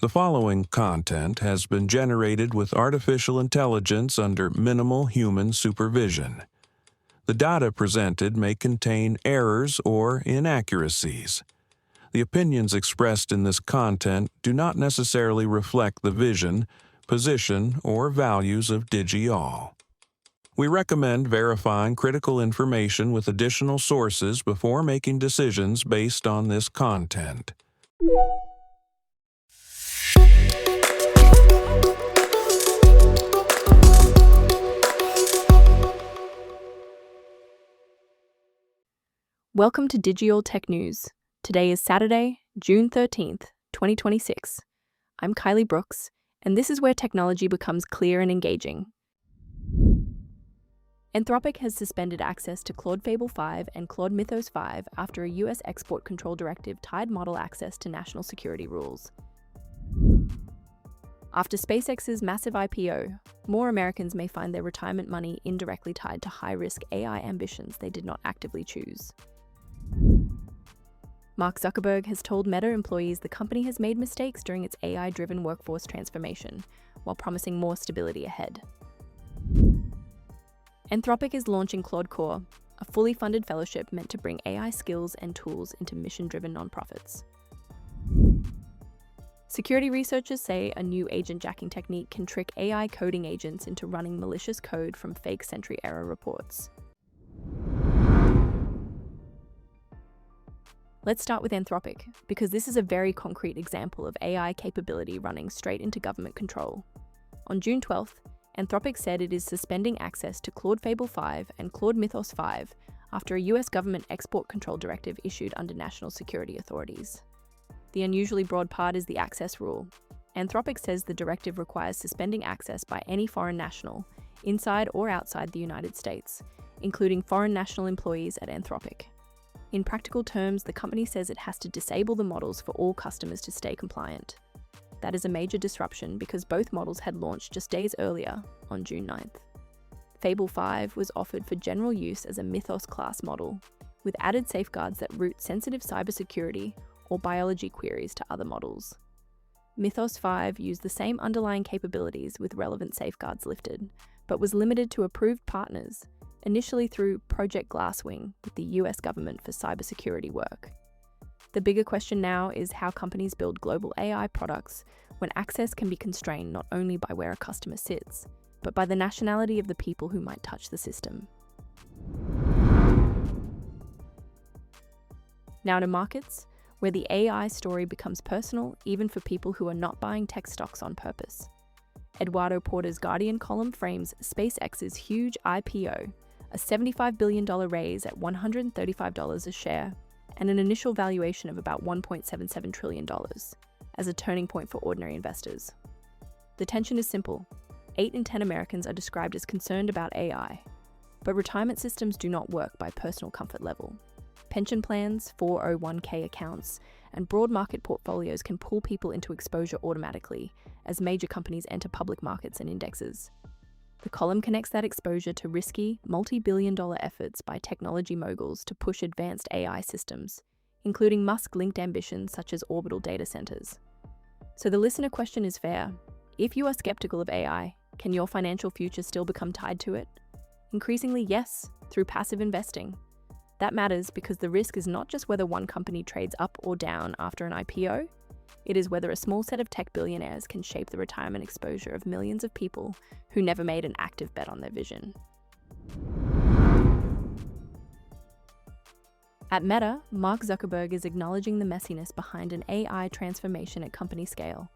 The following content has been generated with artificial intelligence under minimal human supervision. The data presented may contain errors or inaccuracies. The opinions expressed in this content do not necessarily reflect the vision, position, or values of DigiAll. We recommend verifying critical information with additional sources before making decisions based on this content. Welcome to DigiAll Tech News. Today is Saturday, June 13th, 2026. I'm Kylie Brooks, and this is where technology becomes clear and engaging. Anthropic has suspended access to Claude Fable 5 and Claude Mythos 5 after a US export control directive tied model access to national security rules. After SpaceX's massive IPO, more Americans may find their retirement money indirectly tied to high-risk AI ambitions they did not actively choose. Mark Zuckerberg has told Meta employees the company has made mistakes during its AI-driven workforce transformation, while promising more stability ahead. Anthropic is launching Claude Corps, a fully funded fellowship meant to bring AI skills and tools into mission-driven nonprofits. Security researchers say a new agent-jacking technique can trick AI coding agents into running malicious code from fake Sentry error reports. Let's start with Anthropic, because this is a very concrete example of AI capability running straight into government control. On June 12th, Anthropic said it is suspending access to Claude Fable 5 and Claude Mythos 5 after a US government export control directive issued under national security authorities. The unusually broad part is the access rule. Anthropic says the directive requires suspending access by any foreign national, inside or outside the United States, including foreign national employees at Anthropic. In practical terms, the company says it has to disable the models for all customers to stay compliant. That is a major disruption because both models had launched just days earlier, on June 9th. Fable 5 was offered for general use as a Mythos class model, with added safeguards that route sensitive cybersecurity or biology queries to other models. Mythos 5 used the same underlying capabilities with relevant safeguards lifted, but was limited to approved partners, initially through Project Glasswing with the US government for cybersecurity work. The bigger question now is how companies build global AI products when access can be constrained not only by where a customer sits, but by the nationality of the people who might touch the system. Now to markets, where the AI story becomes personal even for people who are not buying tech stocks on purpose. Eduardo Porter's Guardian column frames SpaceX's huge IPO, a $75 billion raise at $135 a share, and an initial valuation of about $1.77 trillion, as a turning point for ordinary investors. The tension is simple. 8 in 10 Americans are described as concerned about AI, but retirement systems do not work by personal comfort level. Pension plans, 401k accounts, and broad market portfolios can pull people into exposure automatically as major companies enter public markets and indexes. The column connects that exposure to risky, multi-billion-dollar efforts by technology moguls to push advanced AI systems, including Musk-linked ambitions such as orbital data centers. So the listener question is fair. If you are skeptical of AI, can your financial future still become tied to it? Increasingly, yes, through passive investing. That matters because the risk is not just whether one company trades up or down after an IPO, it is whether a small set of tech billionaires can shape the retirement exposure of millions of people who never made an active bet on their vision. At Meta, Mark Zuckerberg is acknowledging the messiness behind an AI transformation at company scale.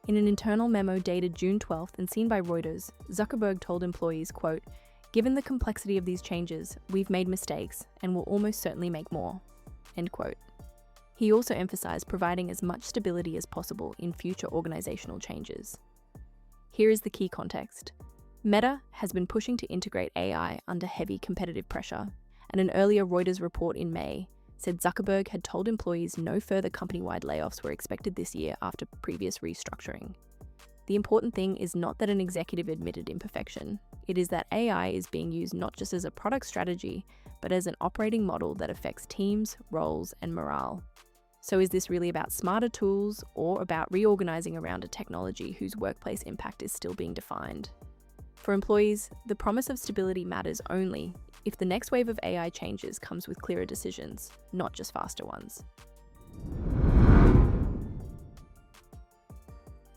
In an internal memo dated June 12th and seen by Reuters, Zuckerberg told employees, quote, "Given the complexity of these changes, we've made mistakes and will almost certainly make more," end quote. He also emphasized providing as much stability as possible in future organizational changes. Here is the key context. Meta has been pushing to integrate AI under heavy competitive pressure, and an earlier Reuters report in May said Zuckerberg had told employees no further company-wide layoffs were expected this year after previous restructuring. The important thing is not that an executive admitted imperfection. It is that AI is being used not just as a product strategy, but as an operating model that affects teams, roles, and morale. So is this really about smarter tools or about reorganizing around a technology whose workplace impact is still being defined? For employees, the promise of stability matters only if the next wave of AI changes comes with clearer decisions, not just faster ones.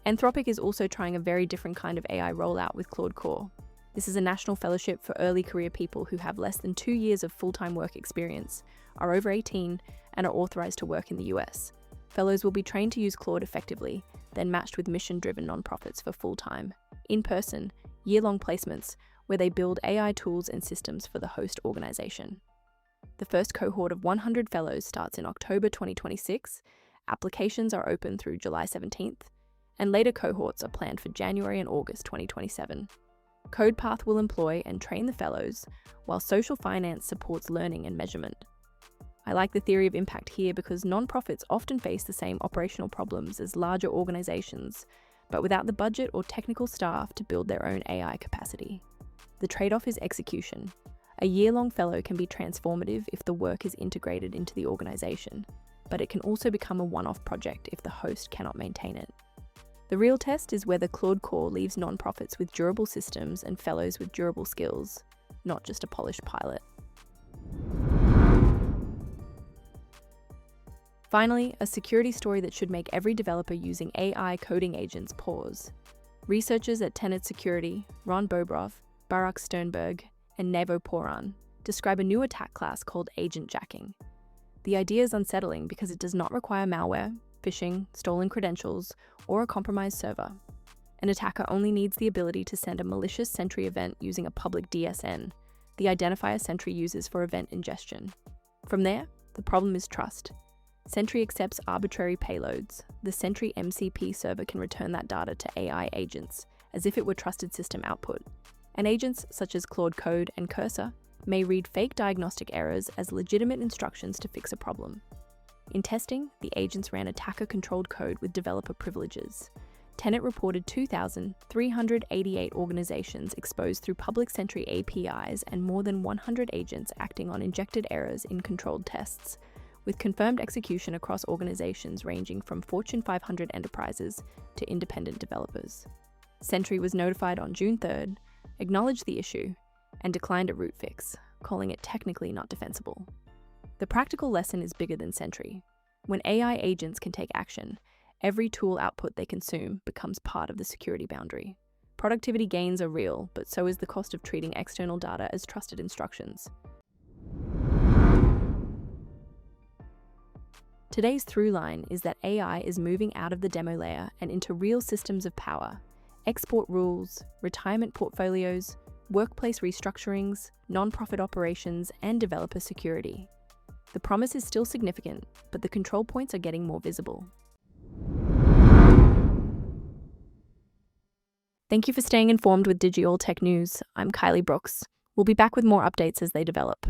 Anthropic is also trying a very different kind of AI rollout with Claude Corps. This is a national fellowship for early career people who have less than 2 years of full-time work experience, are over 18, and are authorized to work in the US. Fellows will be trained to use Claude effectively, then matched with mission-driven nonprofits for full-time, in-person, year-long placements where they build AI tools and systems for the host organization. The first cohort of 100 fellows starts in October 2026, applications are open through July 17th, and later cohorts are planned for January and August 2027. CodePath will employ and train the fellows, while social finance supports learning and measurement. I like the theory of impact here because nonprofits often face the same operational problems as larger organizations, but without the budget or technical staff to build their own AI capacity. The trade-off is execution. A year-long fellow can be transformative if the work is integrated into the organization, but it can also become a one-off project if the host cannot maintain it. The real test is whether Claude Corps leaves nonprofits with durable systems and fellows with durable skills, not just a polished pilot. Finally, a security story that should make every developer using AI coding agents pause. Researchers at Tenet Security, Ron Bobrov, Barak Sternberg, and Nevo Poran describe a new attack class called Agentjacking. The idea is unsettling because it does not require malware, phishing, stolen credentials, or a compromised server. An attacker only needs the ability to send a malicious Sentry event using a public DSN, the identifier Sentry uses for event ingestion. From there, the problem is trust. Sentry accepts arbitrary payloads. The Sentry MCP server can return that data to AI agents, as if it were trusted system output. And agents, such as Claude Code and Cursor, may read fake diagnostic errors as legitimate instructions to fix a problem. In testing, the agents ran attacker-controlled code with developer privileges. Tenet reported 2,388 organizations exposed through public Sentry APIs and more than 100 agents acting on injected errors in controlled tests, with confirmed execution across organizations ranging from Fortune 500 enterprises to independent developers. Sentry was notified on June 3rd, acknowledged the issue, and declined a root fix, calling it technically not defensible. The practical lesson is bigger than Sentry. When AI agents can take action, every tool output they consume becomes part of the security boundary. Productivity gains are real, but so is the cost of treating external data as trusted instructions. Today's through line is that AI is moving out of the demo layer and into real systems of power: export rules, retirement portfolios, workplace restructurings, non-profit operations, and developer security. The promise is still significant, but the control points are getting more visible. Thank you for staying informed with DigiAll Tech News. I'm Kylie Brooks. We'll be back with more updates as they develop.